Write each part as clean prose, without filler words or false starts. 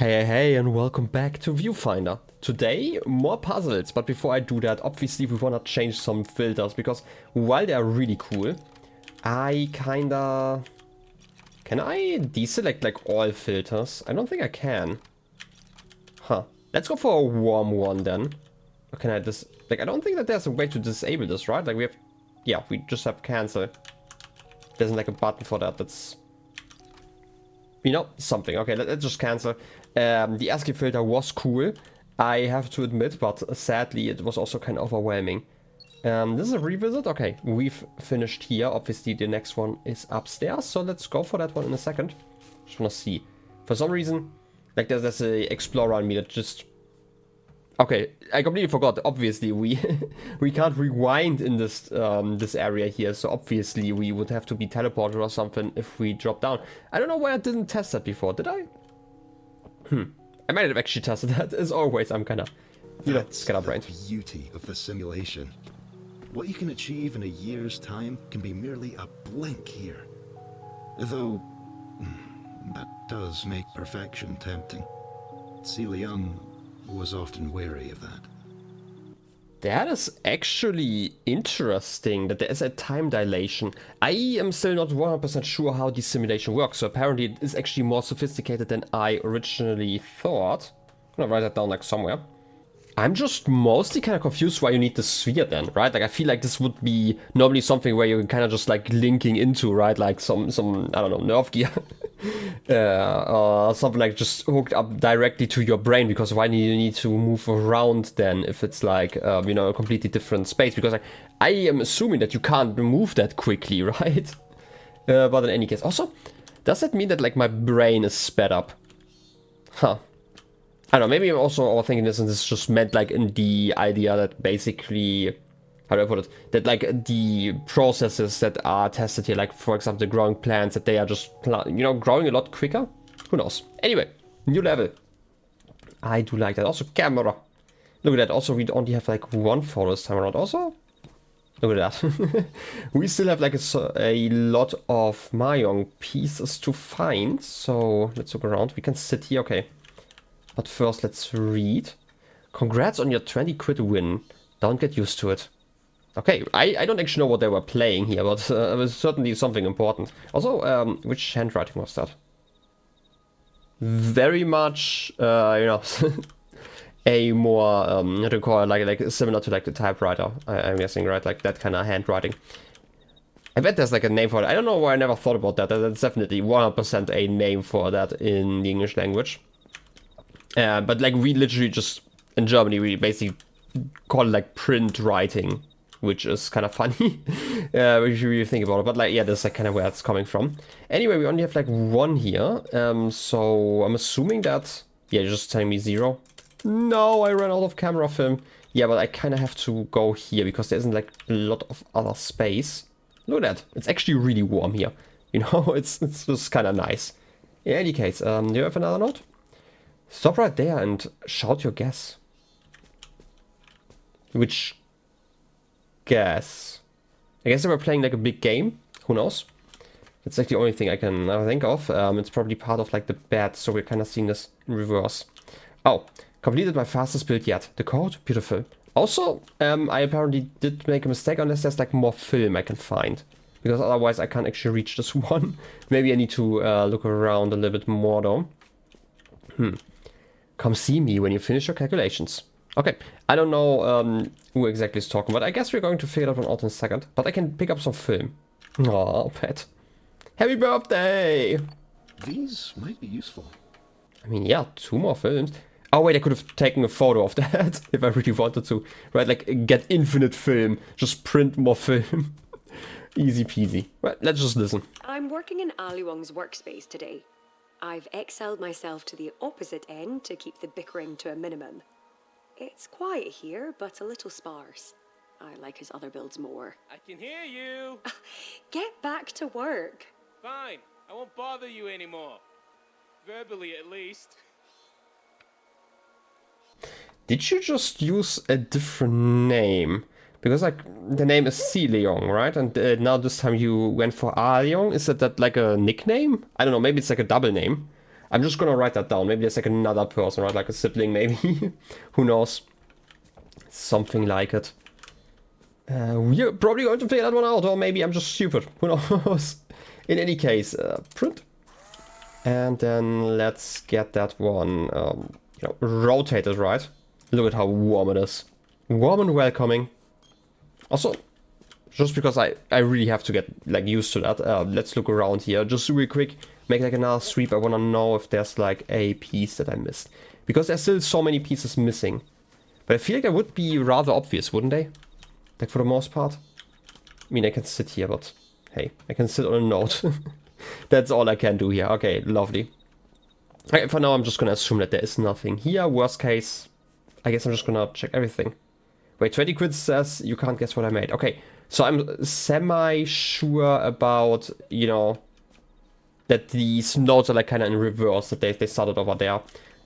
Hey, and welcome back to Viewfinder. Today, more puzzles, but before I do that, obviously we wanna change some filters, because while they're really cool, I kinda... Can I deselect like all filters? I don't think I can. Huh. Let's go for a warm one then. Or can I just... Like, I don't think that there's a way to disable this, right? Like we have... Yeah, we just have cancel. There isn't like a button for that, that's... You know, something. Okay, let's just cancel. The ASCII filter was cool, I have to admit, but sadly it was also kind of overwhelming. This is a revisit. Okay, we've finished here. Obviously the next one is upstairs, so let's go for that one in a second. Just wanna see. For some reason, like there's a explorer on me that just... Okay, I completely forgot. Obviously we we can't rewind in this this area here, so obviously we would have to be teleported or something if we drop down. I don't know why I didn't test that before, did I? I might have actually tested that. As always, I'm kind of, you know, scatterbrained. That's the beauty of the simulation. What you can achieve in a year's time can be merely a blink here. Though, that does make perfection tempting. Young was often wary of that. That is actually interesting, that there is a time dilation. I am still not 100% sure how the simulation works, so apparently it is actually more sophisticated than I originally thought. I'm gonna write that down like somewhere. I'm just mostly kind of confused why you need the sphere then, right? Like I feel like this would be normally something where you're kind of just like linking into, right? Like some I don't know, nerve gear. Or something like just hooked up directly to your brain, because why do you need to move around then if it's like, you know, a completely different space? Because I am assuming that you can't move that quickly, right? But in any case, also, does that mean that like my brain is sped up? Huh. I don't know, maybe I'm also overthinking this, and this just meant like in the idea that basically, how do I put it, that like the processes that are tested here, like for example the growing plants, that they are just, you know, growing a lot quicker? Who knows? Anyway, new level. I do like that. Also camera. Look at that. Also we only have like one photo this time around. Also, look at that. We still have like a lot of Mahjong pieces to find. So let's look around. We can sit here. Okay. But first, let's read. Congrats on your 20 quid win. Don't get used to it. Okay, I don't actually know what they were playing here, but it was certainly something important. Also, which handwriting was that? Very much, you know, a more, how to call it, like similar to like the typewriter, I'm guessing, right? Like that kind of handwriting. I bet there's like a name for it. I don't know why I never thought about that. That's definitely 100% a name for that in the English language. But like we literally just, in Germany, we basically call it like print writing, which is kind of funny, if you really think about it. But like, yeah, that's like kind of where it's coming from. Anyway, we only have like one here. So I'm assuming that, yeah, you're just telling me 0. No, I ran out of camera film. Yeah, but I kind of have to go here because there isn't like a lot of other space. Look at that. It's actually really warm here. You know, it's just kind of nice. In any case, do you have another note? Stop right there and shout your guess. Which guess? I guess they were playing like a big game. Who knows? That's like the only thing I can think of. It's probably part of like the bet, so we're kind of seeing this in reverse. Oh, completed my fastest build yet. The code? Beautiful. Also, I apparently did make a mistake unless there's like more film I can find. Because otherwise I can't actually reach this one. Maybe I need to look around a little bit more though. Come see me when you finish your calculations. Okay, I don't know who exactly is talking, but I guess we're going to figure that one out in a second. But I can pick up some film. Aw, pet. Happy birthday! These might be useful. I mean, yeah, 2 more films. Oh wait, I could have taken a photo of that if I really wanted to. Right, like get infinite film. Just print more film. Easy peasy. Right, let's just listen. I'm working in Ali Wong's workspace today. I've excelled myself to the opposite end to keep the bickering to a minimum. It's quiet here, but a little sparse. I like his other builds more. I can hear you! Get back to work. Fine, I won't bother you anymore. Verbally, at least. Did you just use a different name? Because like the name is Si Leong, right? And now this time you went for Ah Leong. Is that like a nickname? I don't know, maybe it's like a double name. I'm just gonna write that down. Maybe there's like another person, right? Like a sibling, maybe. Who knows? Something like it. We're probably going to figure that one out, or maybe I'm just stupid. Who knows? In any case, print. And then let's get that one, you know, rotated, right? Look at how warm it is. Warm and welcoming. Also, just because I really have to get like used to that, let's look around here. Just real quick, make like another sweep. I want to know if there's like a piece that I missed. Because there's still so many pieces missing. But I feel like that would be rather obvious, wouldn't they? Like for the most part. I mean, I can sit here, but hey, I can sit on a note. That's all I can do here. Okay, lovely. Okay, for now, I'm just gonna assume that there is nothing here. Worst case, I guess I'm just gonna check everything. Wait, 20 quid says you can't guess what I made. Okay, so I'm semi-sure about, you know, that these notes are like kind of in reverse, that they started over there.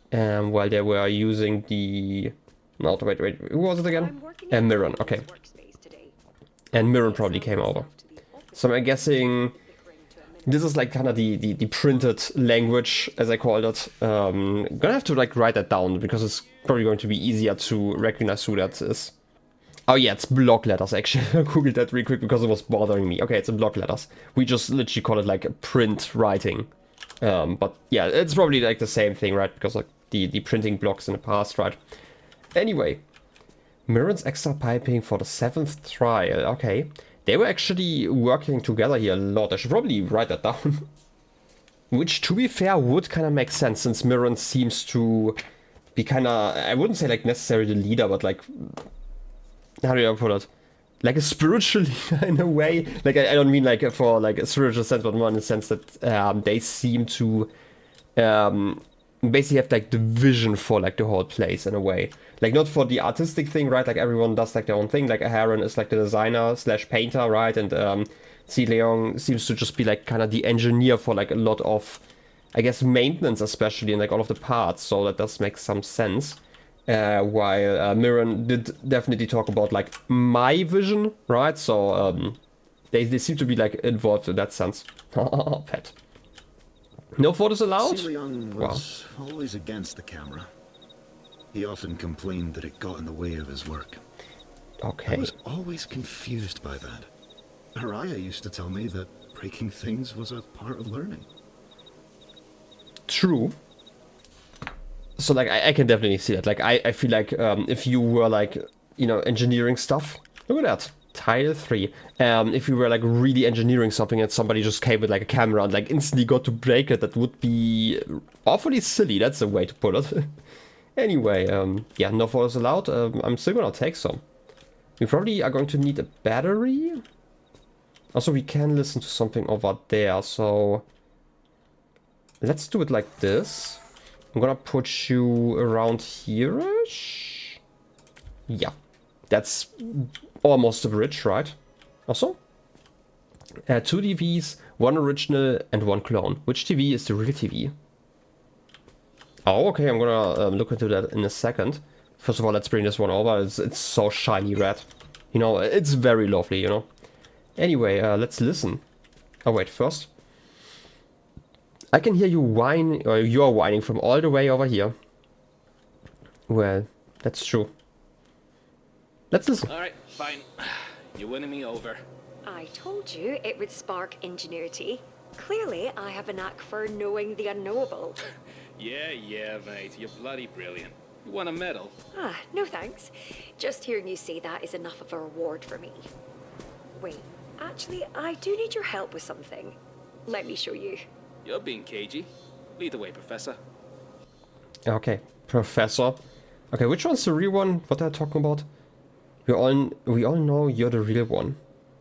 While they were using the... No, wait, who was it again? Mirren, okay. And Mirren probably came over. So I'm guessing this is like kind of the printed language, as I called it. I'm gonna have to like write that down, because it's probably going to be easier to recognize who that is. Oh yeah, it's block letters actually. I googled that real quick because it was bothering me. Okay, it's a block letters. We just literally call it like print writing. But yeah, it's probably like the same thing, right? Because like the printing blocks in the past, right? Anyway, Mirren's extra piping for the 7th trial. Okay, they were actually working together here a lot. I should probably write that down. Which, to be fair, would kind of make sense, since Mirren seems to be kind of, I wouldn't say like necessarily the leader, but like, how do I put it? Like a spiritual leader in a way. Like I don't mean like for like a spiritual sense, but more in the sense that they seem to basically have like the vision for like the whole place in a way. Like not for the artistic thing, right? Like everyone does like their own thing. Like Aaron is like the designer / painter, right? And C. Leong seems to just be like kind of the engineer for like a lot of, I guess, maintenance, especially in like all of the parts. So that does make some sense. While Mirren did definitely talk about like my vision, right? So they seem to be like involved in that sense. Pet. No photos allowed? Leong was always against the camera. He often complained that it got in the way of his work. Okay. I was always confused by that. Haraya used to tell me that breaking things was a part of learning. True. So like I can definitely see that. Like I feel like if you were like, you know, engineering stuff, look at that. Tile 3. If you were like really engineering something and somebody just came with like a camera and like instantly got to break it, that would be awfully silly. That's the way to put it. Anyway, yeah, no photos allowed. I'm still gonna take some. We probably are going to need a battery. Also, we can listen to something over there, so let's do it like this. I'm gonna put you around here-ish. Yeah, that's almost the bridge, right? Also, 2 TVs, 1 original and 1 clone. Which TV is the real TV? Oh, okay, I'm gonna look into that in a second. First of all, let's bring this one over. It's so shiny red. You know, it's very lovely, you know. Anyway, let's listen. Oh, wait, first. I can hear you whine, or you're whining from all the way over here. Well, that's true. Let's listen. All right, fine. You're winning me over. I told you it would spark ingenuity. Clearly, I have a knack for knowing the unknowable. Yeah, mate. You're bloody brilliant. You won a medal. Ah, no thanks. Just hearing you say that is enough of a reward for me. Wait, actually, I do need your help with something. Let me show you. You're being cagey. Lead the way, Professor. Okay, Professor. Okay, which one's the real one? What are they talking about? We all know you're the real one.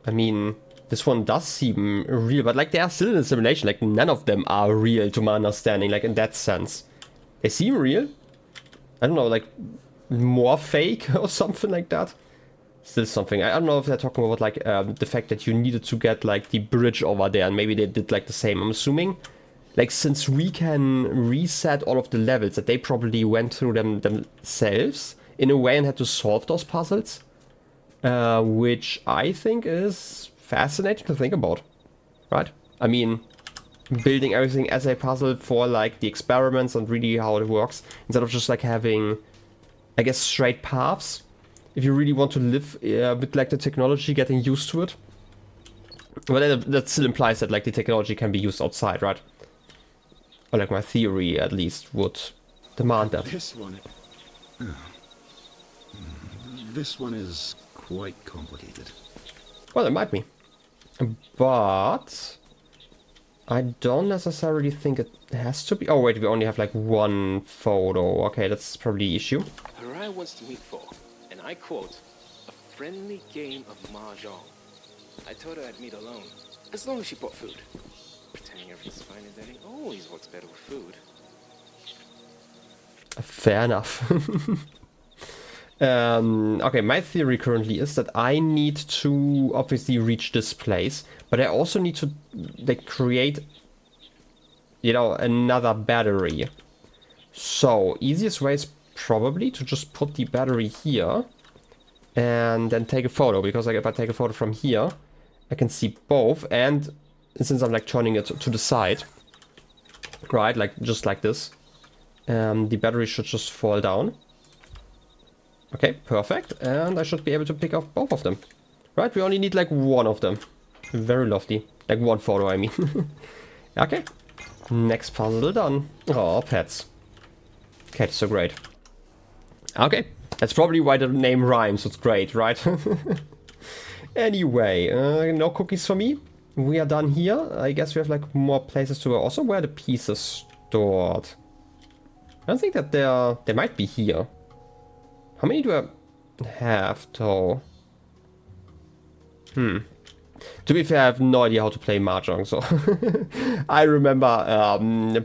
I mean, this one does seem real, but like they are still in a simulation. Like none of them are real to my understanding, like in that sense. They seem real. I don't know, like more fake or something like that. Still something. I don't know if they're talking about like the fact that you needed to get like the bridge over there, and maybe they did like the same. I'm assuming, like since we can reset all of the levels, that they probably went through them themselves in a way and had to solve those puzzles. Which I think is fascinating to think about, right? I mean, building everything as a puzzle for like the experiments and really how it works, instead of just like having, I guess, straight paths. If you really want to live with like the technology, getting used to it. Well, that still implies that like the technology can be used outside, right? Or like my theory at least would demand that. This one is quite complicated. Well, it might be. But I don't necessarily think it has to be. Oh wait, we only have like one photo. Okay, that's probably the issue. Harai wants to meet for, and I quote, a friendly game of mahjong. I told her I'd meet alone, as long as she bought food. Pretending everything's fine and dandy always works better with food. Fair enough. Okay, my theory currently is that I need to obviously reach this place, but I also need to like create, you know, another battery. So easiest way is probably to just put the battery here and then take a photo, because like if I take a photo from here, I can see both, and since I'm like turning it to the side, right, like just like this, the battery should just fall down. Okay, perfect, and I should be able to pick up both of them. Right, we only need like one of them. Very lofty. Like one photo, I mean. Okay, next puzzle done. Oh, pets. Cats so great. Okay, that's probably why the name rhymes. It's great, right? Anyway, no cookies for me. We are done here. I guess we have like more places to go. Also, where are the pieces stored? I don't think that they might be here. How many do I have though? To be fair, I have no idea how to play Mahjong, so I remember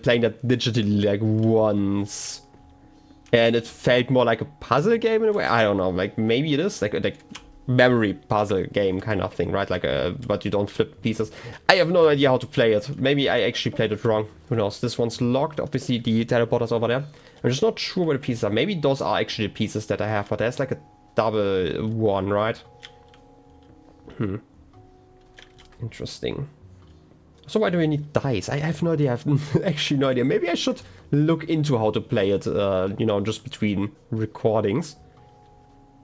playing that digitally like once, and it felt more like a puzzle game in a way. I don't know, like maybe it is like memory puzzle game kind of thing, right? Like but you don't flip pieces. I have no idea how to play it. Maybe I actually played it wrong. Who knows? This one's locked. Obviously, the teleporter's over there. I'm just not sure where the pieces are. Maybe those are actually the pieces that I have, but there's like a double one, right? Interesting. So why do we need dice? I have no idea. I have actually no idea. Maybe I should look into how to play it, you know, just between recordings.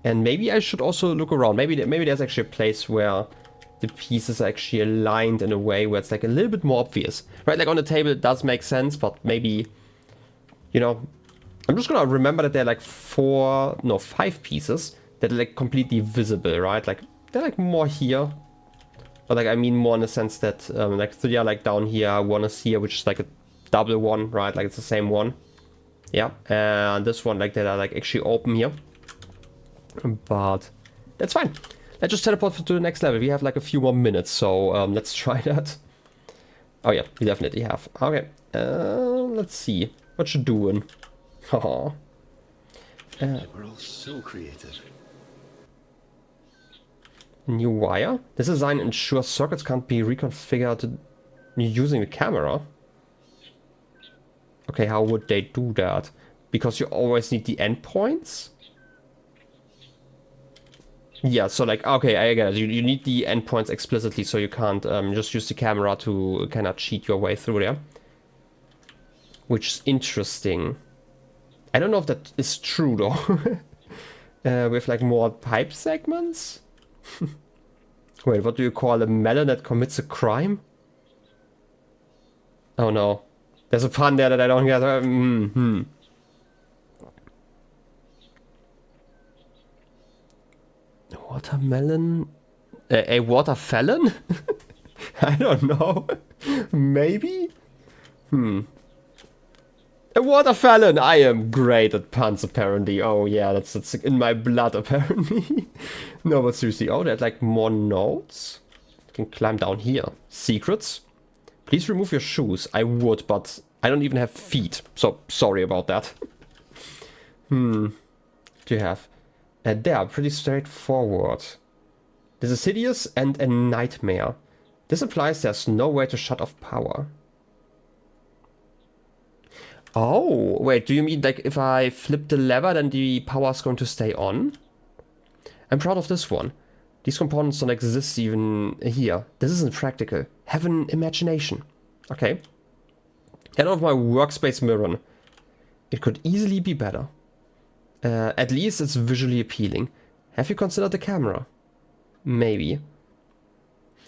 And maybe I should also look around. Maybe there's actually a place where the pieces are actually aligned in a way where it's like a little bit more obvious. Right, like on the table it does make sense, but maybe, you know, I'm just gonna remember that there are like 5 pieces that are like completely visible, right? Like they're like more here. But like I mean more in the sense that like 3 are like down here, 1 is here, which is like a double one, right? Like it's the same one. Yeah, and this one like that are like actually open here. But that's fine. Let's just teleport to the next level. We have like a few more minutes, so let's try that. Oh yeah, we definitely have. Okay, let's see. What you doing? Haha. We're all so creative. New wire. This design ensures circuits can't be reconfigured using the camera. Okay, how would they do that? Because you always need the endpoints? Yeah, so like, okay, I get it. You need the endpoints explicitly, so you can't just use the camera to kind of cheat your way through there. Which is interesting. I don't know if that is true though. With like more pipe segments? Wait, what do you call a melon that commits a crime? Oh no. There's a pun there that I don't get. Watermelon? A water felon? I don't know. Maybe? A water felon! I am great at puns apparently. Oh yeah, that's in my blood apparently. No, but seriously. Oh, there's like more notes. You can climb down here. Secrets? Please remove your shoes. I would, but I don't even have feet. So, sorry about that. Do you have? They are pretty straightforward. This is hideous and a nightmare. This implies there's no way to shut off power. Oh, wait, do you mean like if I flip the lever then the power is going to stay on? I'm proud of this one. These components don't exist even here. This isn't practical. Have an imagination. Okay. Out of my workspace mirror. It could easily be better. At least it's visually appealing. Have you considered the camera? Maybe.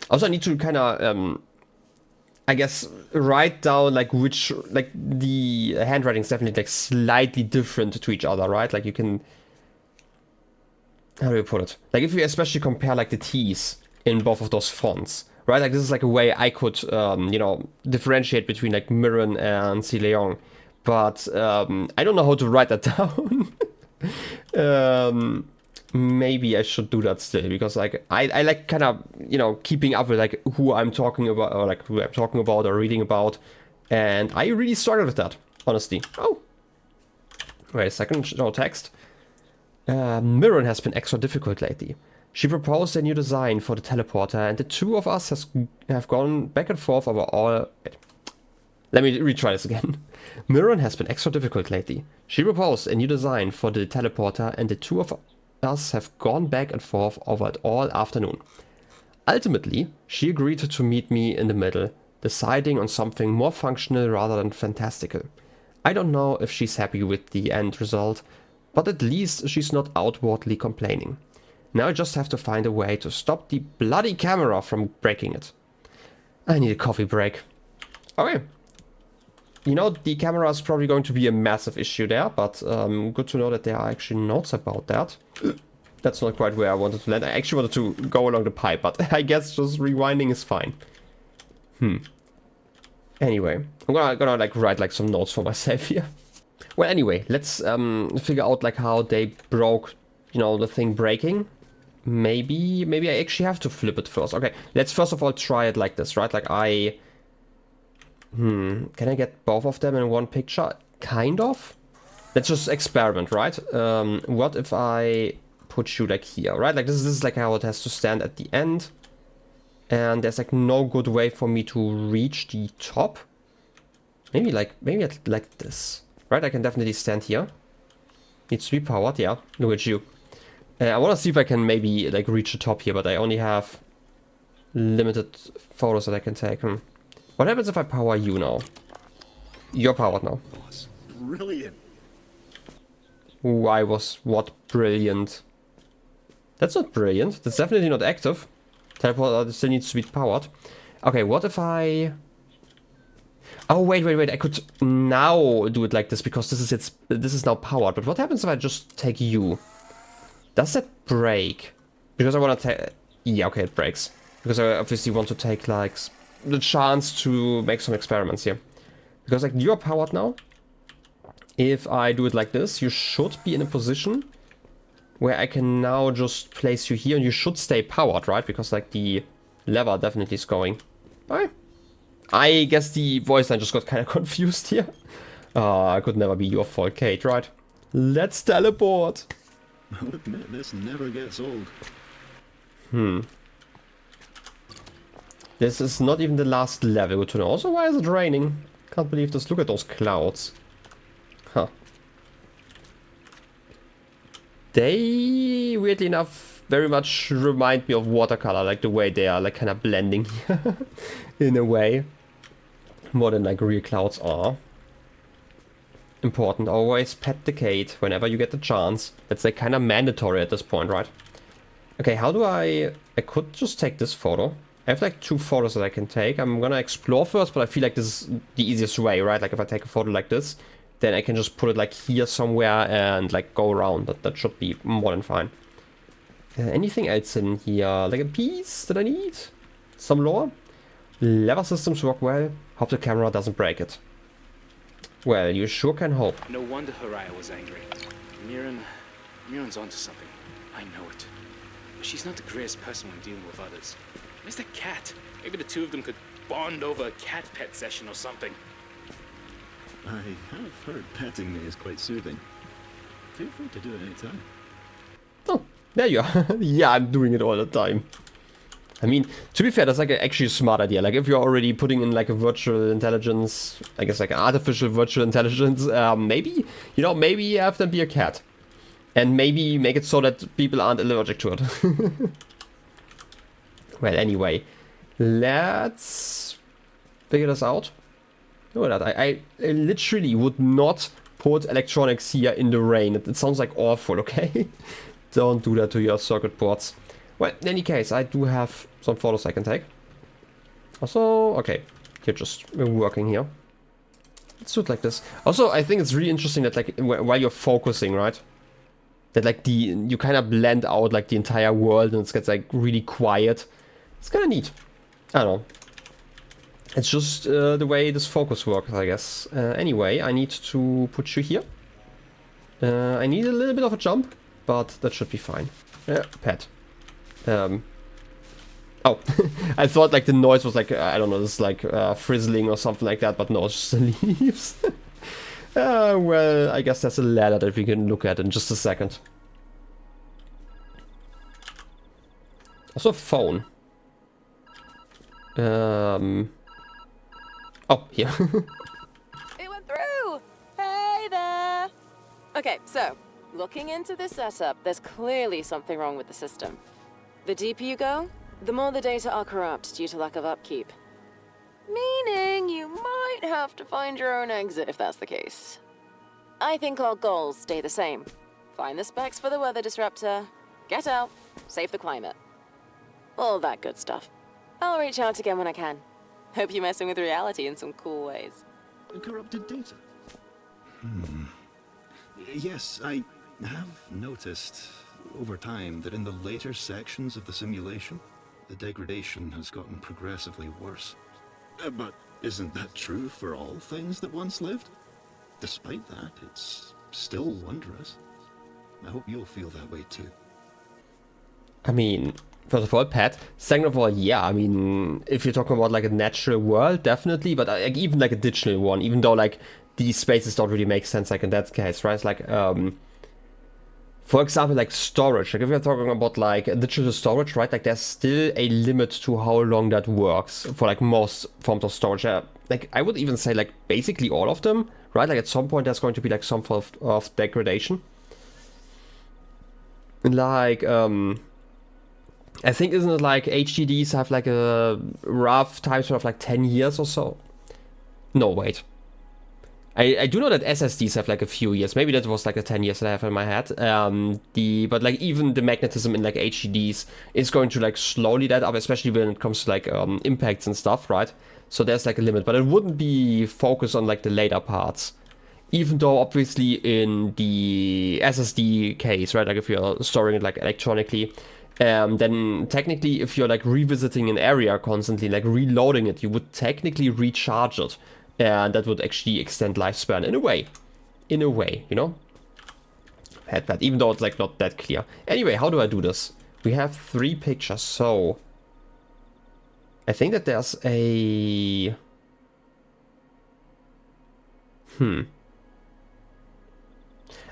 Also, I need to kind of, I guess, write down like which, like the handwriting is definitely like slightly different to each other, right? Like you can, how do you put it? Like if you especially compare like the T's in both of those fonts, right? Like this is like a way I could, you know, differentiate between like Mirren and C. Leong. But I don't know how to write that down. Maybe I should do that still, because like I like kind of, you know, keeping up with like who I'm talking about, or like who I'm talking about or reading about, and I really struggle with that, honestly. Oh, wait a second, no text. Mirren has been extra difficult lately. She proposed a new design for the teleporter, and the two of us have gone back and forth over all. Wait. Let me retry this again. Mirren has been extra difficult lately. She proposed a new design for the teleporter, and the two of us have gone back and forth over it all afternoon. Ultimately, she agreed to meet me in the middle, deciding on something more functional rather than fantastical. I don't know if she's happy with the end result, but at least she's not outwardly complaining. Now I just have to find a way to stop the bloody camera from breaking it. I need a coffee break. Okay. You know, the camera is probably going to be a massive issue there, but good to know that there are actually notes about that. That's not quite where I wanted to land. I actually wanted to go along the pipe, but I guess just rewinding is fine. Anyway, I'm gonna like write like some notes for myself here. Well, anyway, let's figure out like how they broke, you know, the thing breaking. Maybe I actually have to flip it first. Okay, let's first of all try it like this, right? Like can I get both of them in one picture? Kind of. Let's just experiment, right? What if I put you like here, right? Like this is like how it has to stand at the end. And there's like no good way for me to reach the top. Maybe like this, right? I can definitely stand here. Needs to be powered, yeah. Look at you. I want to see if I can maybe like reach the top here, but I only have limited photos that I can take. What happens if I power you now? You're powered now. Brilliant. Why was what brilliant? That's not brilliant. That's definitely not active. Teleporter still needs to be powered. Okay, what if I... Oh, wait. I could now do it like this because this is now powered. But what happens if I just take you? Does that break? Because I want to take... Yeah, okay, it breaks. Because I obviously want to take, like, the chance to make some experiments here. Because, like, you're powered now. If I do it like this, you should be in a position where I can now just place you here, and you should stay powered, right? Because, like, the lever definitely is going. Alright. I guess the voice line just got kind of confused here. I could never be your fault, Kate, right? Let's teleport! I'll admit, this never gets old. This is not even the last level, good to know. Also, why is it raining? Can't believe this. Look at those clouds. Huh. They, weirdly enough, very much remind me of watercolor, like the way they are like kind of blending in a way. More than like real clouds are. Important, always pet the Kate whenever you get the chance. That's like kind of mandatory at this point, right? Okay, how do I could just take this photo. I have like 2 photos that I can take. I'm gonna explore first, but I feel like this is the easiest way, right? Like if I take a photo like this, then I can just put it like here somewhere and like go around. That should be more than fine. Anything else in here? Like a piece that I need? Some lore? Lever systems work well. Hope the camera doesn't break it. Well, you sure can hope. No wonder Haraya was angry. Mirren's onto something. I know it. But she's not the greatest person when dealing with others. Where's the cat? Maybe the two of them could bond over a cat pet session or something. I have heard petting me is quite soothing. Feel free to do it anytime. Oh, there you are. Yeah, I'm doing it all the time. I mean, to be fair, that's like actually a smart idea. Like if you're already putting in like a virtual intelligence, I guess like an artificial virtual intelligence, maybe you have them be a cat. And maybe make it so that people aren't allergic to it. Well, anyway, let's figure this out. Look at that. I literally would not put electronics here in the rain. It sounds like awful, okay? Don't do that to your circuit boards. Well, in any case, I do have some photos I can take. Also, okay, you're just working here. Let's do it like this. Also, I think it's really interesting that like while you're focusing, right? That like you kind of blend out like the entire world and it gets like really quiet. It's kind of neat. I don't know. It's just the way this focus works, I guess. Anyway, I need to put you here. I need a little bit of a jump, but that should be fine. Pet. Oh, I thought like the noise was like, I don't know, this like frizzling or something like that, but no, it's just the leaves. Well, I guess there's a ladder that we can look at in just a second. Also a phone. Oh, here. It went through! Hey there! Okay, so, looking into this setup, there's clearly something wrong with the system. The deeper you go, the more the data are corrupt due to lack of upkeep. Meaning you might have to find your own exit if that's the case. I think our goals stay the same. Find the specs for the weather disruptor, get out, save the climate. All that good stuff. I'll reach out again when I can. Hope you're messing with reality in some cool ways. Corrupted data? Yes, I have noticed over time that in the later sections of the simulation, the degradation has gotten progressively worse. But isn't that true for all things that once lived? Despite that, it's still wondrous. I hope you'll feel that way too. I mean, first of all, Pat. Second of all, yeah, I mean, if you're talking about like a natural world, definitely, but like, even like a digital one, even though like these spaces don't really make sense like in that case, right? It's like, for example, like storage, like if you're talking about like digital storage, right? Like there's still a limit to how long that works for like most forms of storage. Like I would even say like basically all of them, right? Like at some point there's going to be like some form of degradation. Like, I think, isn't it like HDDs have like a rough time sort of like 10 years or so? No, wait. I do know that SSDs have like a few years. Maybe that was like the 10 years that I have in my head. But like even the magnetism in like HDDs is going to like slowly that up, especially when it comes to like impacts and stuff, right? So there's like a limit, but it wouldn't be focused on like the later parts. Even though obviously in the SSD case, right, like if you're storing it like electronically, then technically if you're like revisiting an area constantly, like reloading it, you would technically recharge it. And that would actually extend lifespan in a way. In a way, you know? Had that, even though it's like not that clear. Anyway, how do I do this? We have 3 pictures, so I think that there's a...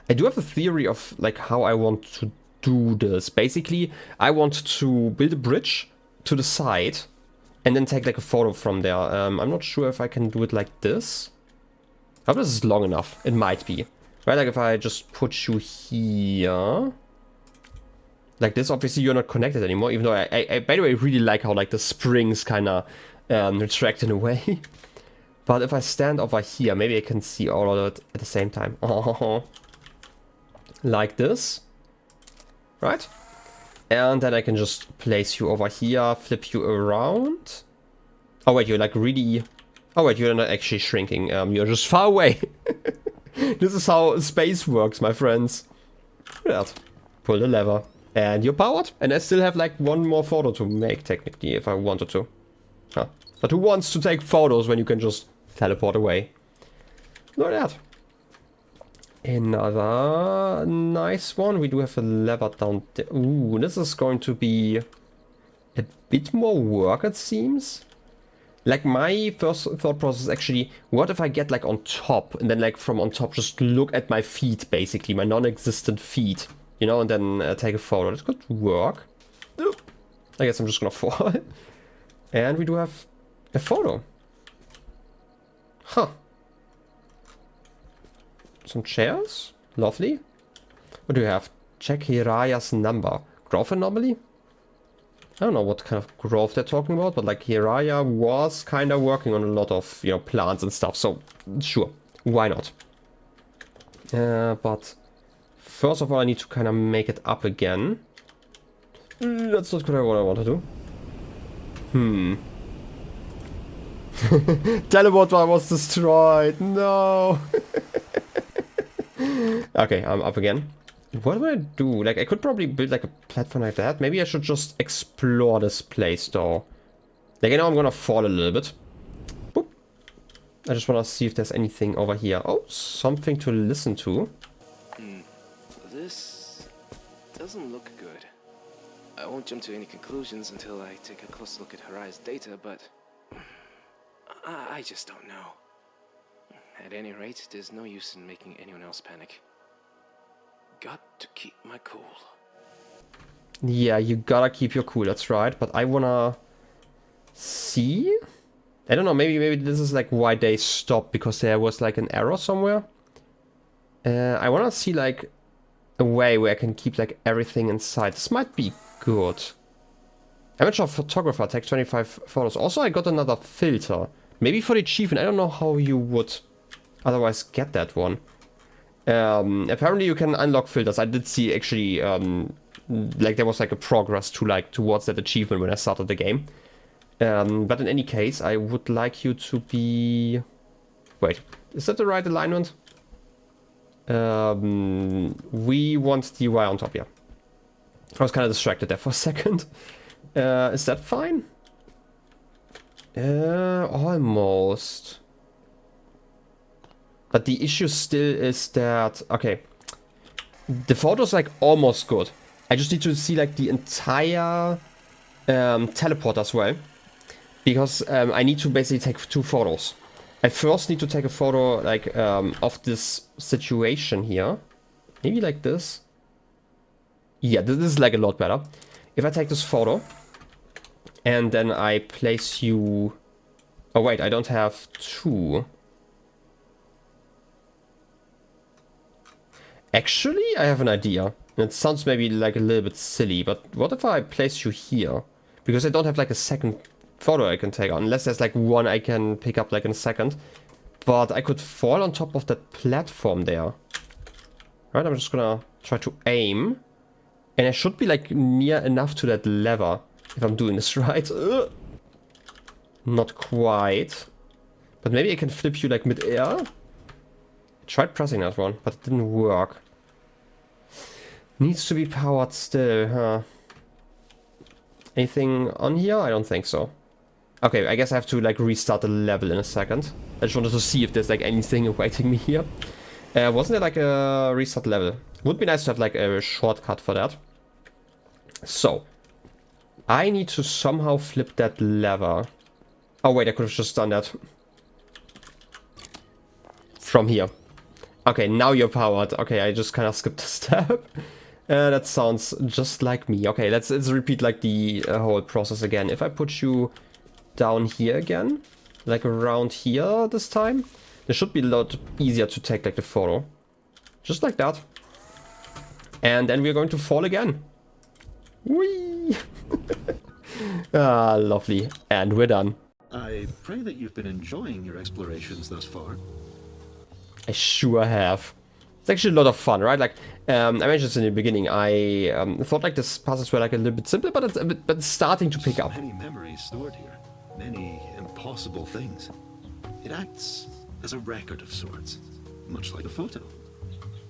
I do have a theory of like how I want to do this. Basically, I want to build a bridge to the side and then take like a photo from there. I'm not sure if I can do it like this. I hope this is long enough. It might be. Right, like if I just put you here. Like this, obviously you're not connected anymore, even though I by the way, really like how like the springs kind of retract in a way. But if I stand over here, maybe I can see all of it at the same time. Like this. Right? And then I can just place you over here, flip you around. Oh wait, you're like really... Oh wait, you're not actually shrinking. You're just far away. This is how space works, my friends. Look at that. Pull the lever. And you're powered. And I still have like one more photo to make, technically, if I wanted to. Huh. But who wants to take photos when you can just teleport away? Look at that. Another nice one. We do have a lever down there. Ooh, this is going to be a bit more work, it seems. Like my first thought process actually, what if I get like on top and then like from on top just look at my feet, basically, my non-existent feet, you know, and then take a photo. This could work. I guess I'm just gonna fall. And we do have a photo. Huh. Some chairs. Lovely. What do you have? Check Hiraya's number. Growth anomaly? I don't know what kind of growth they're talking about, but like Hiraya was kind of working on a lot of, you know, plants and stuff, so sure, why not? But first of all, I need to kind of make it up again. That's not quite what I want to do. Teleporter was destroyed, no! Okay, I'm up again. What do I do? Like, I could probably build like a platform like that. Maybe I should just explore this place though. Like, I know I'm gonna fall a little bit. Boop. I just wanna see if there's anything over here. Oh, something to listen to. This doesn't look good. I won't jump to any conclusions until I take a close look at Haraya's data, but I just don't know. At any rate, there's no use in making anyone else panic. Got to keep my cool. Yeah, you gotta keep your cool, that's right. But I wanna see? I don't know, maybe this is like why they stopped, because there was like an error somewhere. I wanna see like a way where I can keep like everything inside. This might be good. Amateur photographer, take 25 photos. Also, I got another filter. Maybe for the achievement. I don't know how you would otherwise get that one. Apparently you can unlock filters. I did see actually like there was like a progress to like towards that achievement when I started the game. But in any case, I would like you to be... Wait, is that the right alignment? We want the Y on top, yeah. I was kind of distracted there for a second. Is that fine? Almost. But the issue still is that, okay, the photo's like almost good. I just need to see like the entire teleport as well. Because I need to basically take 2 photos. I first need to take a photo like of this situation here. Maybe like this. Yeah, this is like a lot better. If I take this photo and then I place you... Oh wait, I don't have 2. Actually, I have an idea. It sounds maybe like a little bit silly, but what if I place you here? Because I don't have like a second photo I can take on, unless there's like one I can pick up like in a second. But I could fall on top of that platform there. Right, I'm just gonna try to aim. And I should be like near enough to that lever, if I'm doing this right. Not quite. But maybe I can flip you like mid-air. I tried pressing that one, but it didn't work. Needs to be powered still, huh? Anything on here? I don't think so. Okay, I guess I have to like restart the level in a second. I just wanted to see if there's like anything awaiting me here. Wasn't there like a restart level? Would be nice to have like a shortcut for that. So, I need to somehow flip that lever. Oh wait, I could have just done that. From here. Okay, now you're powered. Okay, I just kind of skipped a step. That sounds just like me. Okay, let's repeat like the whole process again. If I put you down here again, like around here this time, it should be a lot easier to take like the photo. Just like that. And then we're going to fall again. Whee! Ah, lovely. And we're done. I pray that you've been enjoying your explorations thus far. I sure have. It's actually a lot of fun, right? Like, I mentioned this in the beginning. I thought like this puzzles were like a little bit simpler, but it's starting to pick up. Many memories stored here. Many impossible things. It acts as a record of sorts, much like a photo.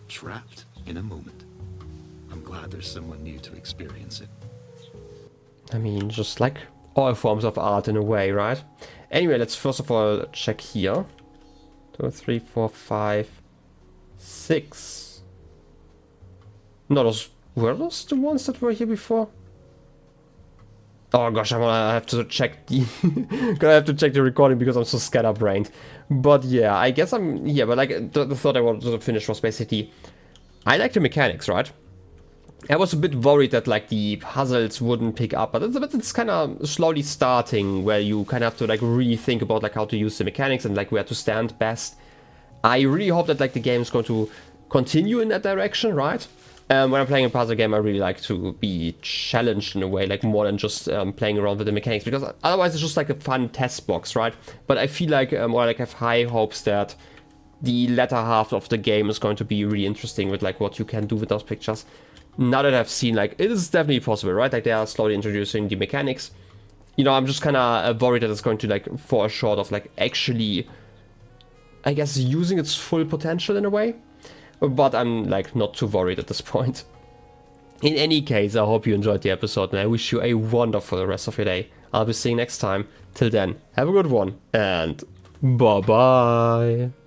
Trapped in a moment. I'm glad there's someone new to experience it. I mean, just like all forms of art in a way, right? Anyway, let's first of all check here. 2, 3, 4, 5, 6. No, were those the ones that were here before? Oh gosh, I have to check the gonna have to check the recording because I'm so scatterbrained. But yeah, I guess I'm here. But like the thought I wanted to finish was basically, I like the mechanics, right? I was a bit worried that like the puzzles wouldn't pick up, but it's kind of slowly starting where you kind of have to like really think about like how to use the mechanics and like where to stand best. I really hope that like the game is going to continue in that direction, right? When I'm playing a puzzle game, I really like to be challenged in a way, like more than just playing around with the mechanics, because otherwise it's just like a fun test box, right? But I feel like, or like I have high hopes that the latter half of the game is going to be really interesting with like what you can do with those pictures. Now that I've seen, like, it is definitely possible, right? Like, they are slowly introducing the mechanics. You know, I'm just kind of worried that it's going to like fall short of like actually, I guess, using its full potential in a way. But I'm like not too worried at this point. In any case, I hope you enjoyed the episode and I wish you a wonderful rest of your day. I'll be seeing you next time. Till then, have a good one and bye bye.